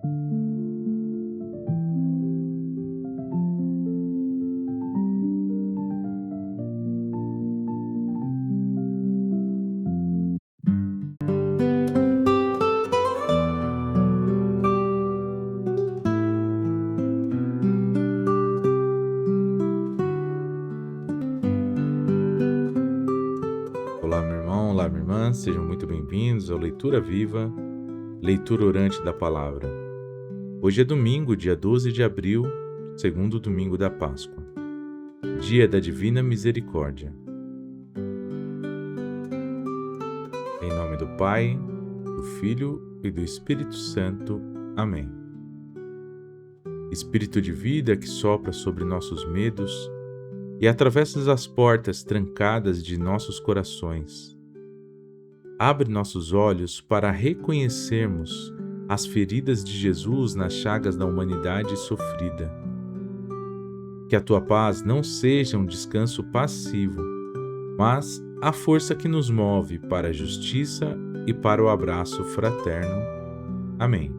Olá, meu irmão, olá, minha irmã, sejam muito bem-vindos ao Leitura Viva, leitura orante da Palavra. Hoje é domingo, dia 12 de abril, segundo domingo da Páscoa, dia da Divina Misericórdia. Em nome do Pai, do Filho e do Espírito Santo. Amém. Espírito de vida que sopra sobre nossos medos e atravessa as portas trancadas de nossos corações. Abre nossos olhos para reconhecermos as feridas de Jesus nas chagas da humanidade sofrida. Que a tua paz não seja um descanso passivo, mas a força que nos move para a justiça e para o abraço fraterno. Amém.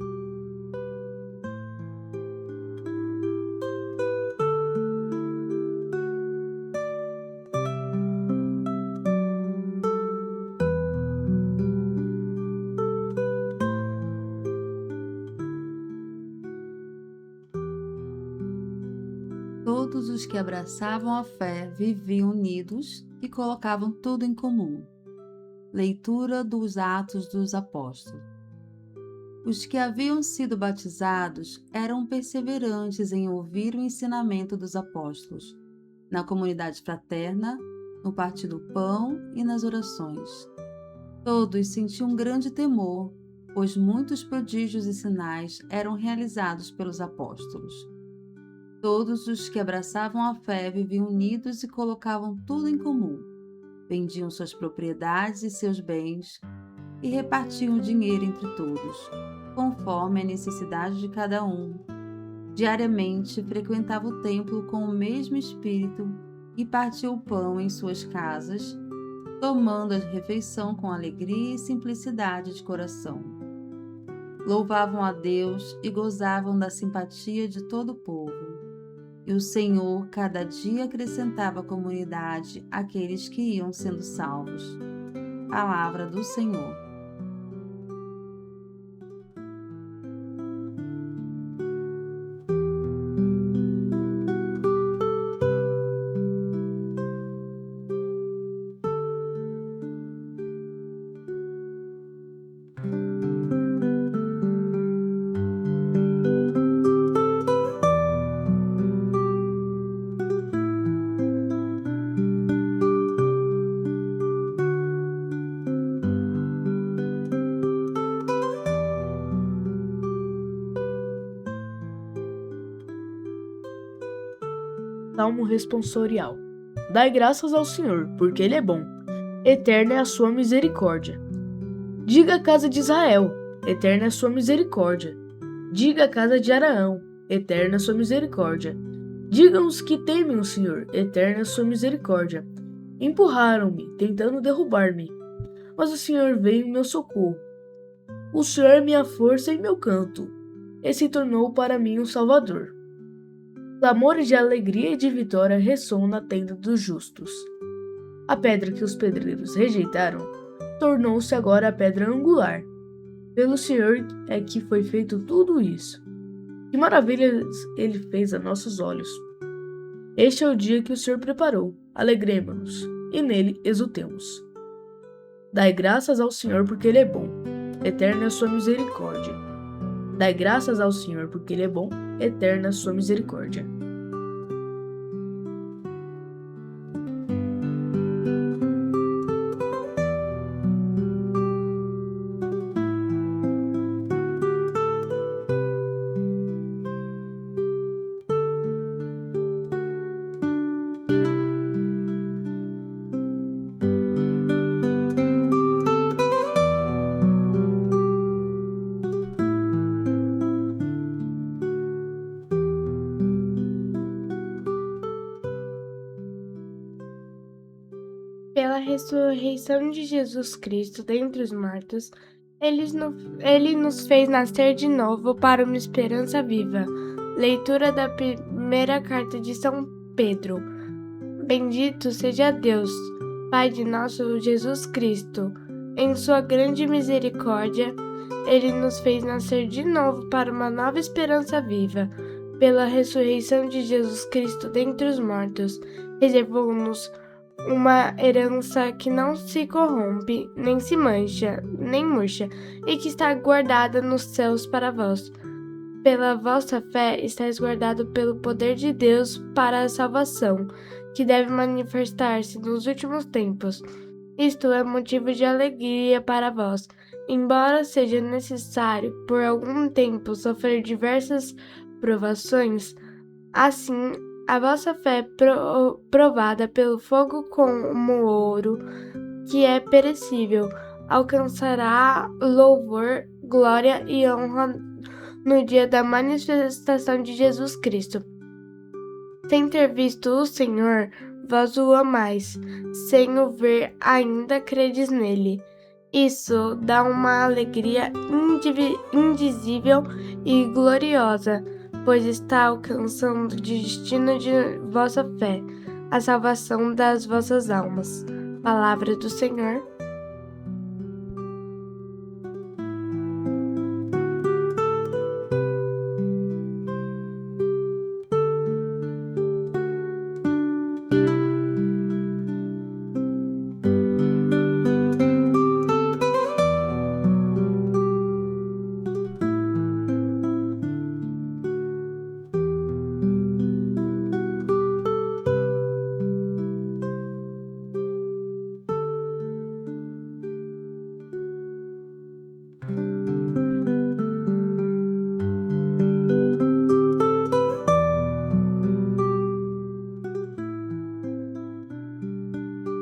Todos os que abraçavam a fé viviam unidos e colocavam tudo em comum. Leitura dos Atos dos Apóstolos. Os que haviam sido batizados eram perseverantes em ouvir o ensinamento dos apóstolos, na comunidade fraterna, no partir do pão e nas orações. Todos sentiam grande temor, pois muitos prodígios e sinais eram realizados pelos apóstolos. Todos os que abraçavam a fé viviam unidos e colocavam tudo em comum. Vendiam suas propriedades e seus bens e repartiam o dinheiro entre todos, conforme a necessidade de cada um. Diariamente frequentava o templo com o mesmo espírito e partia o pão em suas casas, tomando a refeição com alegria e simplicidade de coração. Louvavam a Deus e gozavam da simpatia de todo o povo. E o Senhor cada dia acrescentava à comunidade aqueles que iam sendo salvos. Palavra do Senhor. Salmo responsorial. Dai graças ao Senhor, porque Ele é bom. Eterna é a sua misericórdia. Diga a casa de Israel, eterna é a sua misericórdia. Diga a casa de Araão, eterna é a sua misericórdia. Digam os que temem o Senhor, eterna é a sua misericórdia. Empurraram-me, tentando derrubar-me, mas o Senhor veio em meu socorro. O Senhor é minha força e meu canto, e se tornou para mim um Salvador. Clamores de alegria e de vitória ressoam na tenda dos justos. A pedra que os pedreiros rejeitaram tornou-se agora a pedra angular. Pelo Senhor é que foi feito tudo isso. Que maravilhas Ele fez a nossos olhos. Este é o dia que o Senhor preparou. Alegremo-nos e nele exultemos. Dai graças ao Senhor porque Ele é bom. Eterna é a sua misericórdia. Dai graças ao Senhor porque Ele é bom. Eterna é a sua misericórdia. Pela ressurreição de Jesus Cristo dentre os mortos, Ele nos fez nascer de novo para uma esperança viva. Leitura da primeira carta de São Pedro. Bendito seja Deus, Pai de nosso Jesus Cristo. Em sua grande misericórdia, Ele nos fez nascer de novo para uma nova esperança viva. Pela ressurreição de Jesus Cristo dentre os mortos, reservou-nos uma herança que não se corrompe, nem se mancha, nem murcha, e que está guardada nos céus para vós. Pela vossa fé estáis guardado pelo poder de Deus para a salvação, que deve manifestar-se nos últimos tempos. Isto é motivo de alegria para vós, embora seja necessário por algum tempo sofrer diversas provações. Assim, a vossa fé provada pelo fogo como ouro, que é perecível, alcançará louvor, glória e honra no dia da manifestação de Jesus Cristo. Sem ter visto o Senhor, vós o amais, sem o ver ainda credes nele. Isso dá uma alegria indizível e gloriosa, pois está alcançando o destino de vossa fé, a salvação das vossas almas. Palavra do Senhor.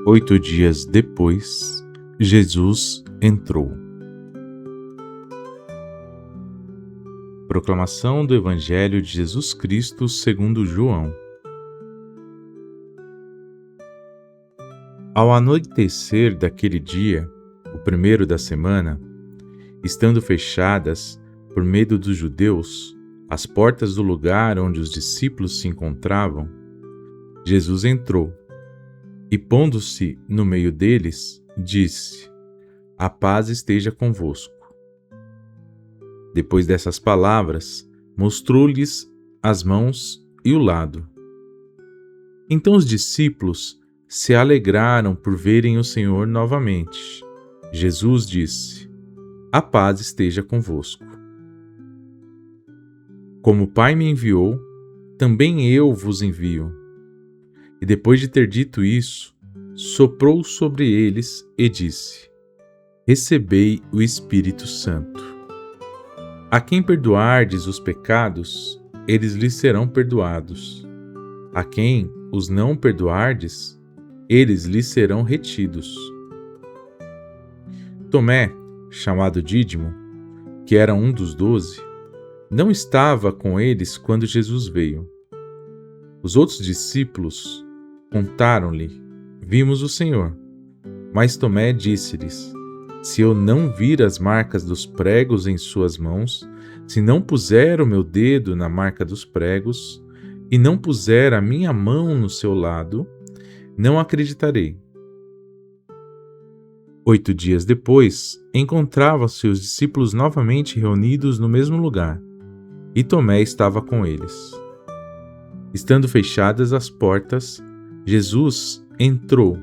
Oito dias depois, Jesus entrou. Proclamação do Evangelho de Jesus Cristo segundo João. Ao anoitecer daquele dia, o primeiro da semana, estando fechadas, por medo dos judeus, as portas do lugar onde os discípulos se encontravam, Jesus entrou e, pondo-se no meio deles, disse: A paz esteja convosco. Depois dessas palavras, mostrou-lhes as mãos e o lado. Então os discípulos se alegraram por verem o Senhor novamente. Jesus disse: A paz esteja convosco. Como o Pai me enviou, também eu vos envio. E depois de ter dito isso, soprou sobre eles e disse: Recebei o Espírito Santo. A quem perdoardes os pecados, eles lhes serão perdoados. A quem os não perdoardes, eles lhes serão retidos. Tomé, chamado Dídimo, que era um dos 12, não estava com eles quando Jesus veio. Os outros discípulos contaram-lhe: Vimos o Senhor. Mas Tomé disse-lhes: Se eu não vir as marcas dos pregos em suas mãos, se não puser o meu dedo na marca dos pregos, e não puser a minha mão no seu lado, não acreditarei. 8 dias depois, encontravam-se os discípulos novamente reunidos no mesmo lugar, e Tomé estava com eles. Estando fechadas as portas, Jesus entrou,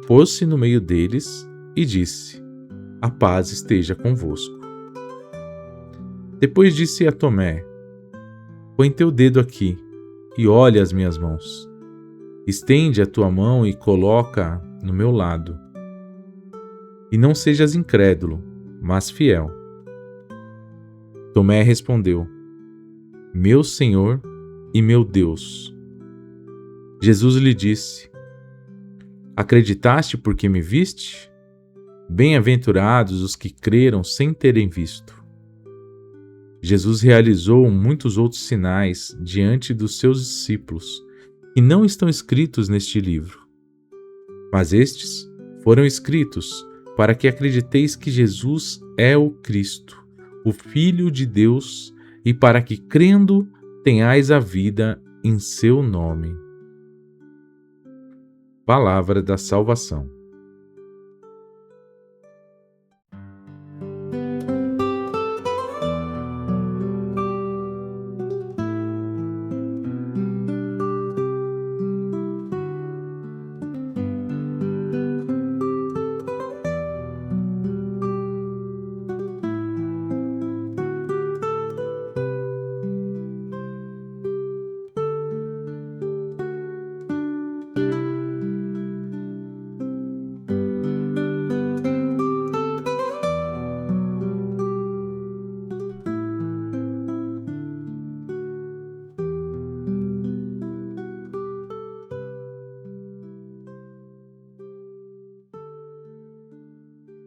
pôs-se no meio deles e disse: A paz esteja convosco. Depois disse a Tomé: Põe teu dedo aqui e olha as minhas mãos. Estende a tua mão e coloca no meu lado. E não sejas incrédulo, mas fiel. Tomé respondeu: Meu Senhor e meu Deus. Jesus lhe disse: Acreditaste porque me viste? Bem-aventurados os que creram sem terem visto. Jesus realizou muitos outros sinais diante dos seus discípulos, que não estão escritos neste livro. Mas estes foram escritos para que acrediteis que Jesus é o Cristo, o Filho de Deus, e para que, crendo, tenhais a vida em seu nome. Palavra da salvação.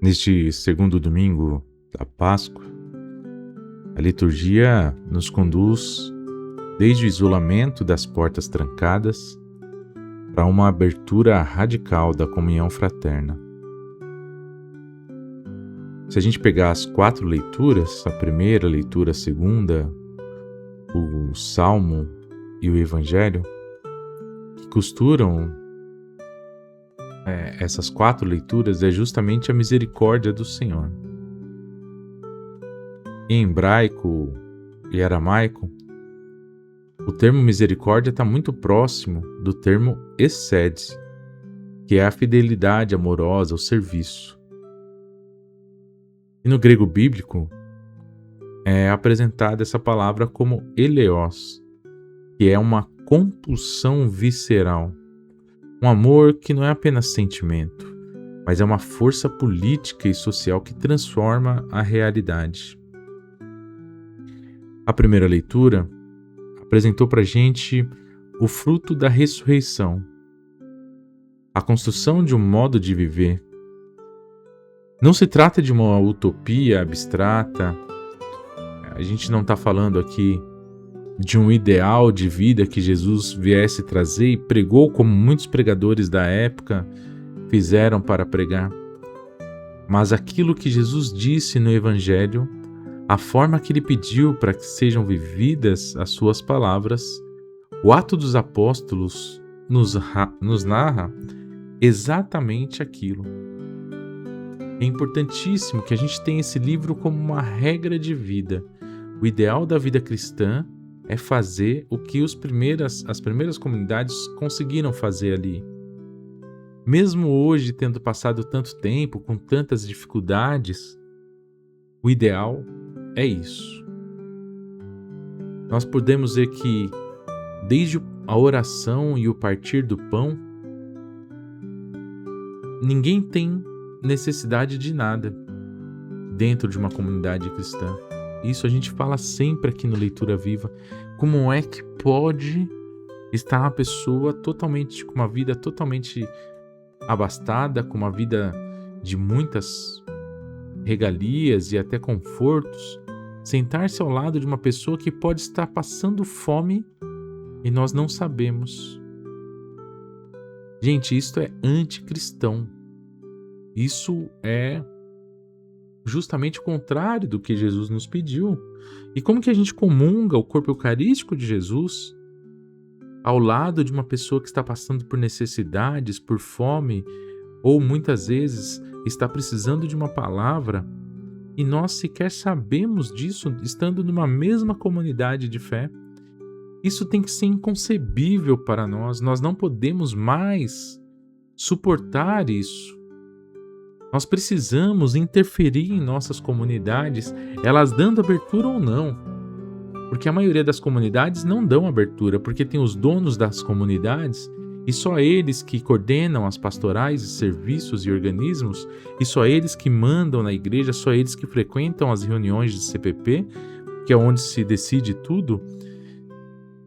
Neste segundo domingo da Páscoa, a liturgia nos conduz desde o isolamento das portas trancadas para uma abertura radical da comunhão fraterna. Se a gente pegar as 4 leituras, a primeira leitura, a segunda, o Salmo e o Evangelho, que costuram essas 4 leituras, é justamente a misericórdia do Senhor. Em hebraico e aramaico, o termo misericórdia está muito próximo do termo hesed, que é a fidelidade amorosa, o serviço. E no grego bíblico é apresentada essa palavra como eleos, que é uma compulsão visceral. Um amor que não é apenas sentimento, mas é uma força política e social que transforma a realidade. A primeira leitura apresentou para a gente o fruto da ressurreição, a construção de um modo de viver. Não se trata de uma utopia abstrata, a gente não está falando aqui de um ideal de vida que Jesus viesse trazer e pregou como muitos pregadores da época fizeram para pregar. Mas aquilo que Jesus disse no Evangelho, a forma que ele pediu para que sejam vividas as suas palavras, o Atos dos Apóstolos nos narra exatamente aquilo. É importantíssimo que a gente tenha esse livro como uma regra de vida. O ideal da vida cristã é fazer o que as primeiras comunidades conseguiram fazer ali. Mesmo hoje, tendo passado tanto tempo, com tantas dificuldades, o ideal é isso. Nós podemos ver que, desde a oração e o partir do pão, ninguém tem necessidade de nada dentro de uma comunidade cristã. Isso a gente fala sempre aqui no Leitura Viva. Como é que pode estar uma pessoa com uma vida totalmente abastada, com uma vida de muitas regalias e até confortos, sentar-se ao lado de uma pessoa que pode estar passando fome e nós não sabemos? Gente, isso é anticristão. Isso é justamente o contrário do que Jesus nos pediu. E como que a gente comunga o corpo eucarístico de Jesus ao lado de uma pessoa que está passando por necessidades, por fome, ou muitas vezes está precisando de uma palavra, e nós sequer sabemos disso estando numa mesma comunidade de fé? Isso tem que ser inconcebível para nós. Nós não podemos mais suportar isso. Nós precisamos interferir em nossas comunidades, elas dando abertura ou não. Porque a maioria das comunidades não dão abertura, porque tem os donos das comunidades e só eles que coordenam as pastorais e serviços e organismos, e só eles que mandam na igreja, só eles que frequentam as reuniões de CPP, que é onde se decide tudo.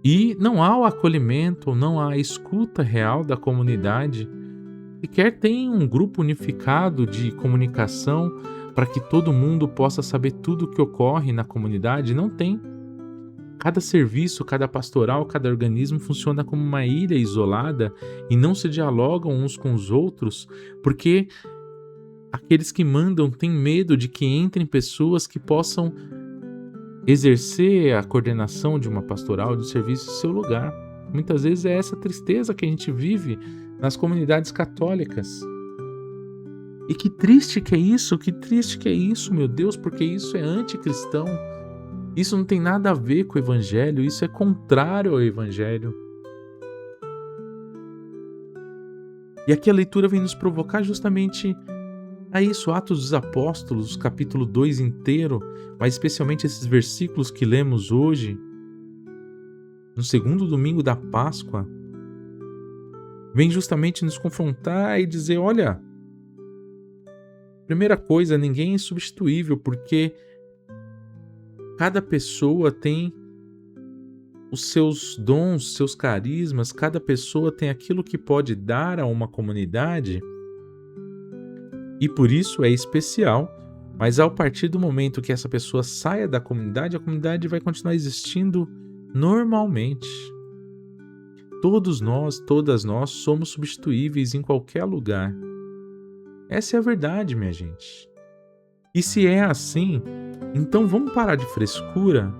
E não há o acolhimento, não há a escuta real da comunidade. Sequer tem um grupo unificado de comunicação para que todo mundo possa saber tudo o que ocorre na comunidade. Não tem. Cada serviço, cada pastoral, cada organismo funciona como uma ilha isolada e não se dialogam uns com os outros, porque aqueles que mandam têm medo de que entrem pessoas que possam exercer a coordenação de uma pastoral, de serviço em seu lugar. Muitas vezes é essa tristeza que a gente vive nas comunidades católicas. E que triste que é isso, meu Deus, porque isso é anticristão. Isso não tem nada a ver com o Evangelho, isso é contrário ao Evangelho. E aqui a leitura vem nos provocar justamente a isso, Atos dos Apóstolos, capítulo 2 inteiro, mas especialmente esses versículos que lemos hoje, no segundo domingo da Páscoa, vem justamente nos confrontar e dizer, olha, primeira coisa, ninguém é insubstituível, porque cada pessoa tem os seus dons, seus carismas, cada pessoa tem aquilo que pode dar a uma comunidade e por isso é especial, mas ao partir do momento que essa pessoa saia da comunidade, a comunidade vai continuar existindo normalmente. Todos nós, todas nós somos substituíveis em qualquer lugar. Essa é a verdade, minha gente. E se é assim, então vamos parar de frescura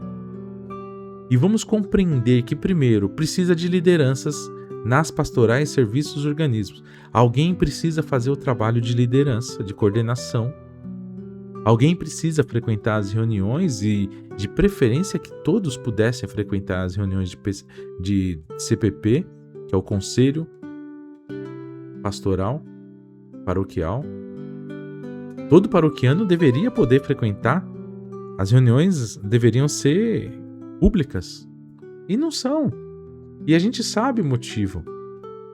e vamos compreender que, primeiro, precisa de lideranças nas pastorais, serviços e organismos. Alguém precisa fazer o trabalho de liderança, de coordenação. Alguém precisa frequentar as reuniões e, de preferência, que todos pudessem frequentar as reuniões de CPP, que é o Conselho Pastoral Paroquial. Todo paroquiano deveria poder frequentar. As reuniões deveriam ser públicas. E não são. E a gente sabe o motivo.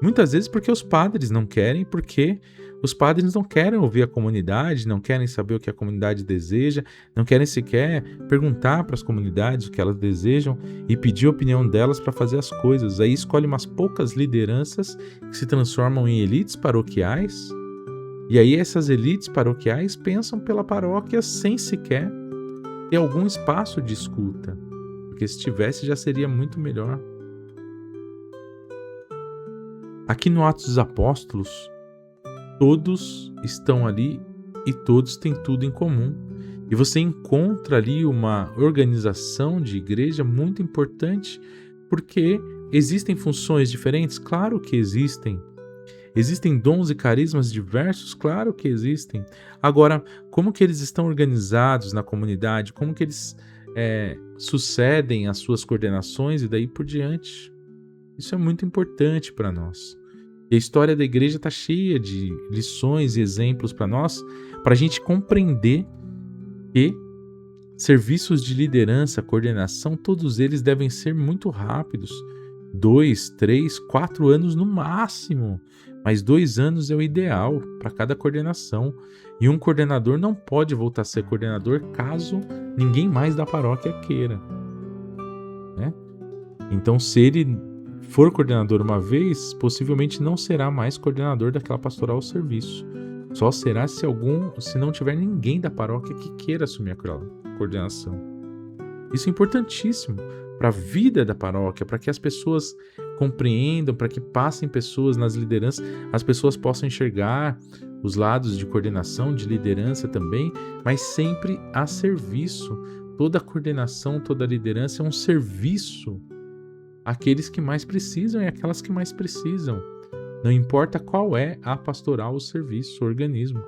Muitas vezes porque os padres não querem, porque os padres não querem ouvir a comunidade, não querem saber o que a comunidade deseja, não querem sequer perguntar para as comunidades o que elas desejam e pedir a opinião delas para fazer as coisas. Aí escolhe umas poucas lideranças que se transformam em elites paroquiais. E aí essas elites paroquiais pensam pela paróquia sem sequer ter algum espaço de escuta. Porque se tivesse já seria muito melhor. Aqui no Atos dos Apóstolos, todos estão ali e todos têm tudo em comum. E você encontra ali uma organização de igreja muito importante, porque existem funções diferentes? Claro que existem. Existem dons e carismas diversos? Claro que existem. Agora, como que eles estão organizados na comunidade? Como que eles sucedem as suas coordenações e daí por diante? Isso é muito importante para nós. E a história da igreja está cheia de lições e exemplos para nós, para a gente compreender que serviços de liderança, coordenação, todos eles devem ser muito rápidos. 2, 3, 4 anos no máximo. Mas 2 anos é o ideal para cada coordenação. E um coordenador não pode voltar a ser coordenador caso ninguém mais da paróquia queira. Né? Então, se ele for coordenador uma vez, possivelmente não será mais coordenador daquela pastoral ou serviço. Só será se não tiver ninguém da paróquia que queira assumir aquela coordenação. Isso é importantíssimo para a vida da paróquia, para que as pessoas compreendam, para que passem pessoas nas lideranças, as pessoas possam enxergar os lados de coordenação, de liderança também, mas sempre a serviço. Toda coordenação, toda liderança é um serviço àqueles que mais precisam e àquelas que mais precisam. Não importa qual é a pastoral, o serviço, o organismo.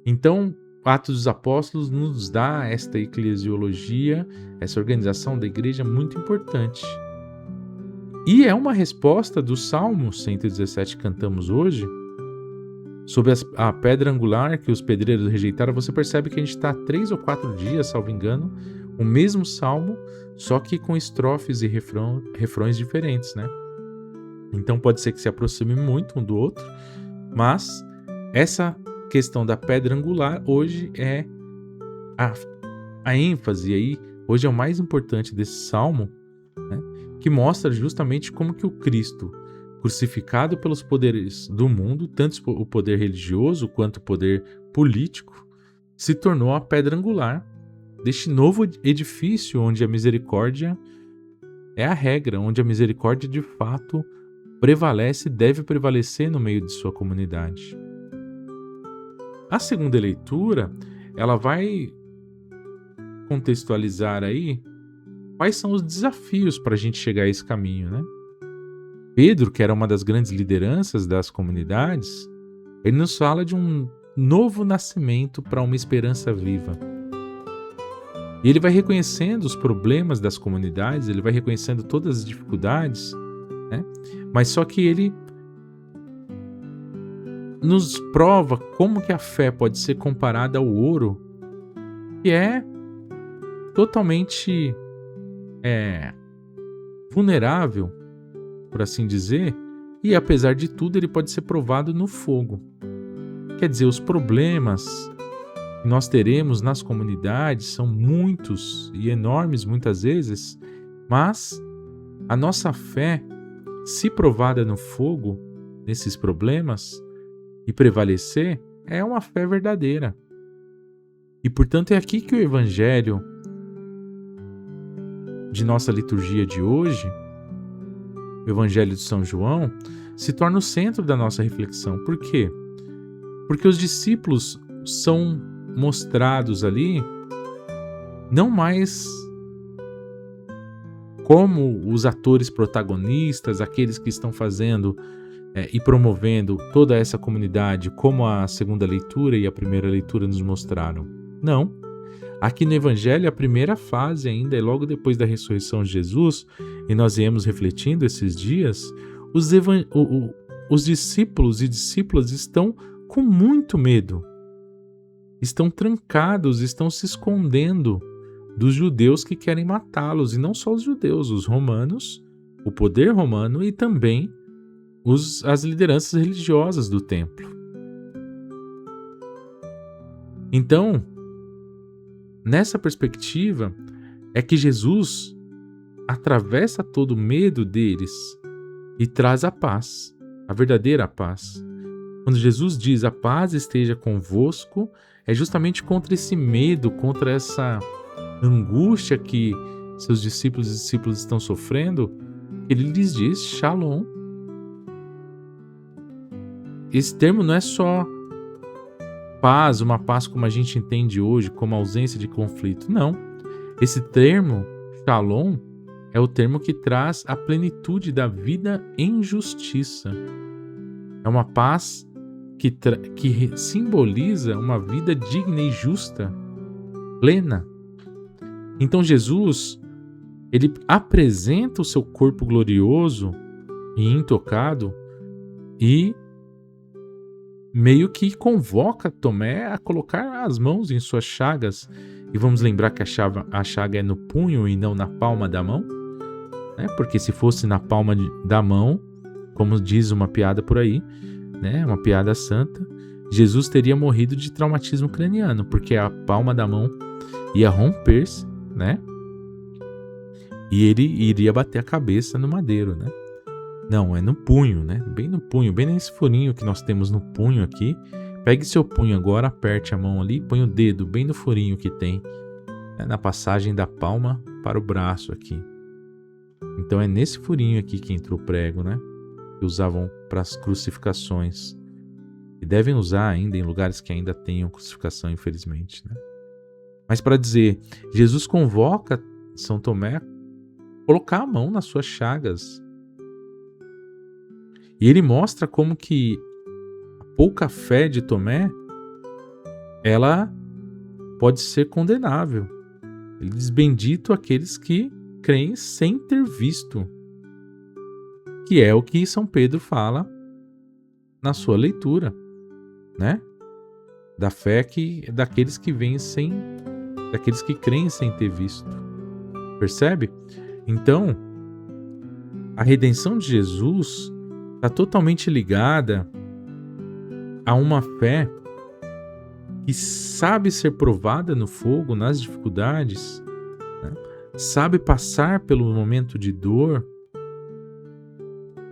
Então, Atos dos Apóstolos nos dá esta eclesiologia, essa organização da igreja muito importante. E é uma resposta do Salmo 117 que cantamos hoje, sobre a pedra angular que os pedreiros rejeitaram. Você percebe que a gente está há 3 ou 4 dias, salvo engano, o mesmo salmo, só que com estrofes e refrões diferentes, né? Então pode ser que se aproxime muito um do outro, mas essa questão da pedra angular hoje é a ênfase aí, hoje é o mais importante desse salmo, né? Que mostra justamente como que o Cristo, crucificado pelos poderes do mundo, tanto o poder religioso quanto o poder político, se tornou a pedra angular deste novo edifício onde a misericórdia é a regra, onde a misericórdia de fato prevalece e deve prevalecer no meio de sua comunidade. A segunda leitura, ela vai contextualizar aí quais são os desafios para a gente chegar a esse caminho, né? Pedro, que era uma das grandes lideranças das comunidades, ele nos fala de um novo nascimento para uma esperança viva. E ele vai reconhecendo os problemas das comunidades, ele vai reconhecendo todas as dificuldades, né? Mas só que ele nos prova como que a fé pode ser comparada ao ouro, que é totalmente vulnerável, por assim dizer, e apesar de tudo ele pode ser provado no fogo. Quer dizer, os problemas que nós teremos nas comunidades são muitos e enormes muitas vezes, mas a nossa fé, se provada no fogo, nesses problemas, e prevalecer, é uma fé verdadeira. E portanto é aqui que o Evangelho de nossa liturgia de hoje, o Evangelho de São João, se torna o centro da nossa reflexão. Por quê? Porque os discípulos são mostrados ali não mais como os atores protagonistas, aqueles que estão fazendo e promovendo toda essa comunidade, como a segunda leitura e a primeira leitura nos mostraram. Não. Aqui no Evangelho, a primeira fase ainda é logo depois da ressurreição de Jesus, e nós viemos refletindo esses dias, os discípulos e discípulas estão com muito medo, estão trancados, estão se escondendo dos judeus que querem matá-los, e não só os judeus, os romanos, o poder romano e também as lideranças religiosas do templo. Então, nessa perspectiva, é que Jesus atravessa todo o medo deles e traz a paz, a verdadeira paz. Quando Jesus diz a paz esteja convosco, é justamente contra esse medo, contra essa angústia que seus discípulos e discípulas estão sofrendo, ele lhes diz Shalom. Esse termo não é só paz, uma paz como a gente entende hoje, como ausência de conflito. Não. Esse termo, Shalom, é o termo que traz a plenitude da vida em justiça. É uma paz que simboliza uma vida digna e justa, plena. Então Jesus, ele apresenta o seu corpo glorioso e intocado e meio que convoca Tomé a colocar as mãos em suas chagas. E vamos lembrar que a chaga é no punho e não na palma da mão, né? Porque se fosse na palma da mão, como diz uma piada por aí, né? Uma piada santa, Jesus teria morrido de traumatismo craniano, porque a palma da mão ia romper-se, né? E ele iria bater a cabeça no madeiro, né? Não, é no punho, né? Bem no punho, bem nesse furinho que nós temos no punho aqui. Pegue seu punho agora, aperte a mão ali, põe o dedo bem no furinho que tem, né? Na passagem da palma para o braço aqui. Então é nesse furinho aqui que entrou o prego, né? Que usavam para as crucificações. E devem usar ainda em lugares que ainda tenham crucificação, infelizmente, né? Mas para dizer, Jesus convoca São Tomé a colocar a mão nas suas chagas. E ele mostra como que a pouca fé de Tomé, ela pode ser condenável. Ele diz, bendito aqueles que creem sem ter visto. Que é o que São Pedro fala na sua leitura, né? Da fé daqueles que veem daqueles que creem sem ter visto. Percebe? Então, a redenção de Jesus está totalmente ligada a uma fé que sabe ser provada no fogo, nas dificuldades, né? Sabe passar pelo momento de dor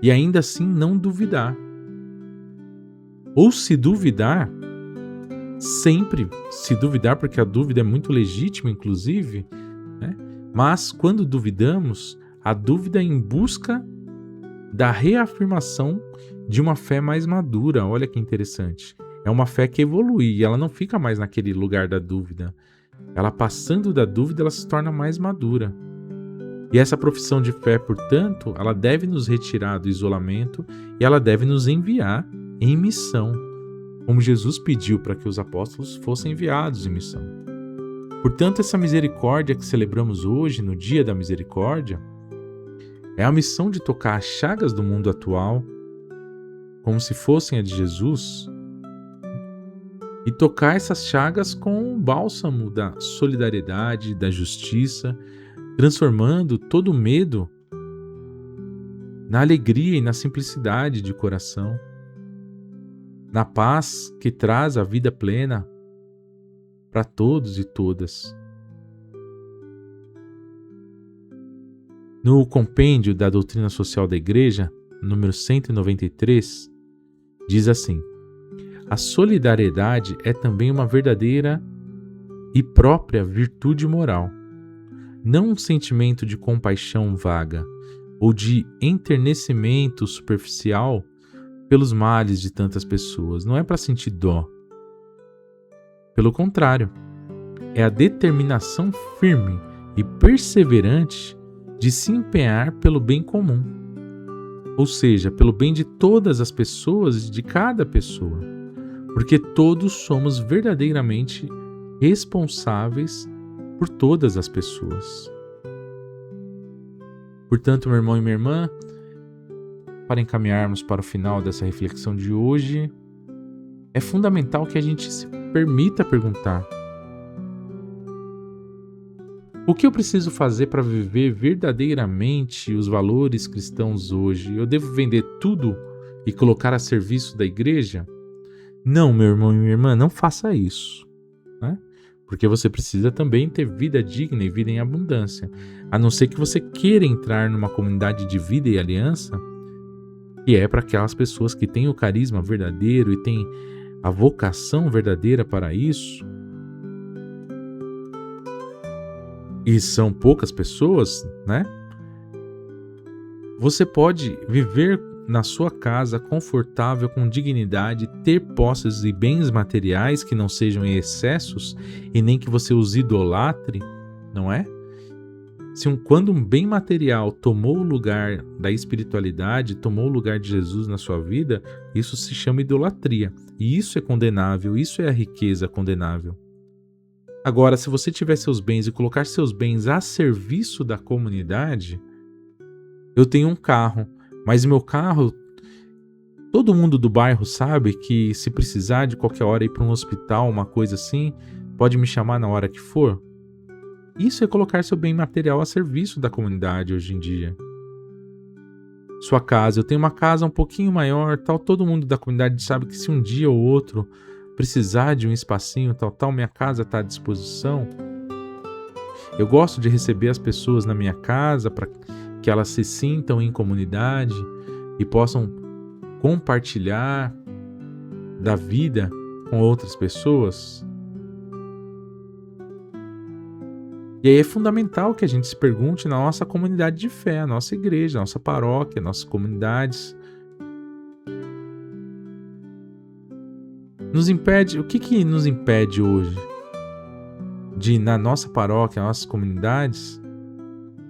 e ainda assim não duvidar. Ou se duvidar, sempre se duvidar, porque a dúvida é muito legítima, inclusive, né? Mas quando duvidamos, a dúvida é em busca da reafirmação de uma fé mais madura. Olha que interessante. é uma fé que evolui e ela não fica mais naquele lugar da dúvida. Ela passando da dúvida, ela se torna mais madura. E essa profissão de fé, portanto, ela deve nos retirar do isolamento e ela deve nos enviar em missão, como Jesus pediu para que os apóstolos fossem enviados em missão. Portanto, essa misericórdia que celebramos hoje, no Dia da Misericórdia, é a missão de tocar as chagas do mundo atual, como se fossem a de Jesus, e tocar essas chagas com o bálsamo da solidariedade, da justiça, transformando todo o medo na alegria e na simplicidade de coração, na paz que traz a vida plena para todos e todas. No compêndio da Doutrina Social da Igreja, número 193, diz assim: a solidariedade é também uma verdadeira e própria virtude moral, não um sentimento de compaixão vaga ou de enternecimento superficial pelos males de tantas pessoas. Não é para sentir dó. Pelo contrário, é a determinação firme e perseverante de se empenhar pelo bem comum, ou seja, pelo bem de todas as pessoas e de cada pessoa, porque todos somos verdadeiramente responsáveis por todas as pessoas. Portanto, meu irmão e minha irmã, para encaminharmos para o final dessa reflexão de hoje, é fundamental que a gente se permita perguntar: o que eu preciso fazer para viver verdadeiramente os valores cristãos hoje? Eu devo vender tudo e colocar a serviço da igreja? Não, meu irmão e minha irmã, não faça isso, né? Porque você precisa também ter vida digna e vida em abundância. A não ser que você queira entrar numa comunidade de vida e aliança, que é para aquelas pessoas que têm o carisma verdadeiro e têm a vocação verdadeira para isso. E são poucas pessoas, né? Você pode viver na sua casa confortável, com dignidade, ter posses e bens materiais que não sejam em excessos e nem que você os idolatre, não é? Quando um bem material tomou o lugar da espiritualidade, tomou o lugar de Jesus na sua vida, isso se chama idolatria. E isso é condenável, isso é a riqueza condenável. Agora, se você tiver seus bens e colocar seus bens a serviço da comunidade, eu tenho um carro, mas meu carro, todo mundo do bairro sabe que se precisar de qualquer hora ir para um hospital, uma coisa assim, pode me chamar na hora que for. Isso é colocar seu bem material a serviço da comunidade hoje em dia. Sua casa, eu tenho uma casa um pouquinho maior, tal, todo mundo da comunidade sabe que se um dia ou outro precisar de um espacinho, tal, minha casa está à disposição. Eu gosto de receber as pessoas na minha casa para que elas se sintam em comunidade e possam compartilhar da vida com outras pessoas. E aí é fundamental que a gente se pergunte na nossa comunidade de fé, a nossa igreja, a nossa paróquia, nossas comunidades. O que nos impede hoje de, na nossa paróquia, nas nossas comunidades,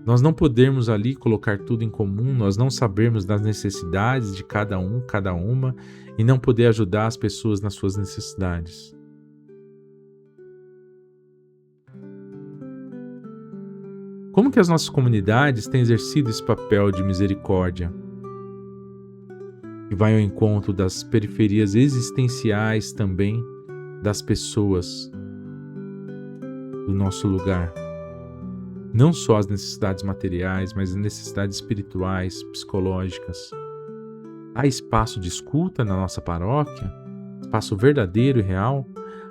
nós não podermos ali colocar tudo em comum, nós não sabermos das necessidades de cada um, cada uma, e não poder ajudar as pessoas nas suas necessidades? Como que as nossas comunidades têm exercido esse papel de misericórdia? Que vai ao encontro das periferias existenciais também das pessoas do nosso lugar. Não só as necessidades materiais, mas as necessidades espirituais, psicológicas. Há espaço de escuta na nossa paróquia? Espaço verdadeiro e real?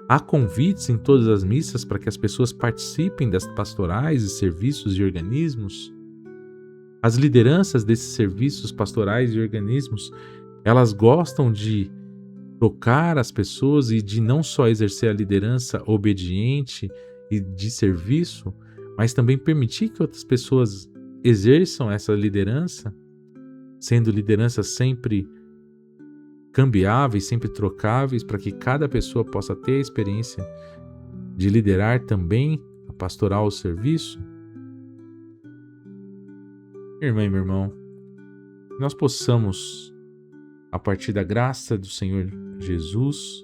Há convites em todas as missas para que as pessoas participem das pastorais e serviços e organismos? As lideranças desses serviços pastorais e organismos, elas gostam de tocar as pessoas e de não só exercer a liderança obediente e de serviço, mas também permitir que outras pessoas exerçam essa liderança, sendo lideranças sempre cambiáveis, sempre trocáveis, para que cada pessoa possa ter a experiência de liderar também a pastoral, o serviço? Minha irmã e meu irmão, que nós possamos, a partir da graça do Senhor Jesus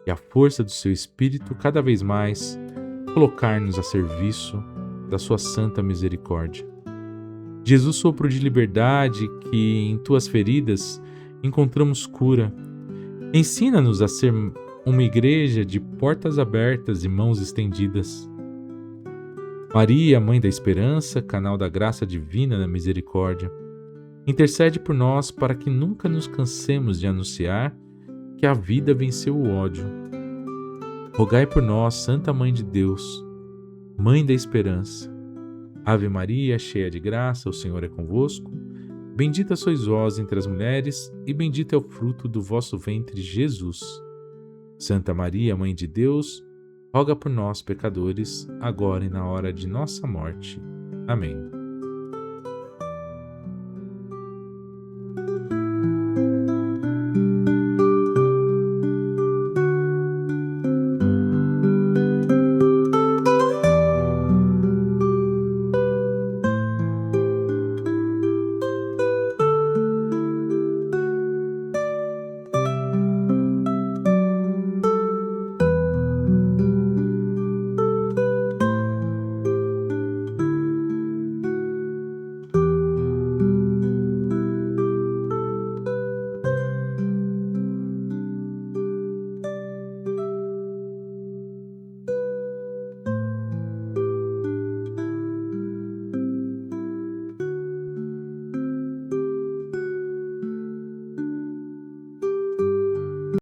e a força do seu Espírito, cada vez mais colocar-nos a serviço da sua santa misericórdia. Jesus, sopro de liberdade, que em tuas feridas encontramos cura, ensina-nos a ser uma igreja de portas abertas e mãos estendidas. Maria, Mãe da Esperança, canal da graça divina da misericórdia, intercede por nós para que nunca nos cansemos de anunciar que a vida venceu o ódio. Rogai por nós, Santa Mãe de Deus, Mãe da Esperança. Ave Maria, cheia de graça, o Senhor é convosco. Bendita sois vós entre as mulheres, e bendito é o fruto do vosso ventre, Jesus. Santa Maria, Mãe de Deus, roga por nós, pecadores, agora e na hora de nossa morte. Amém.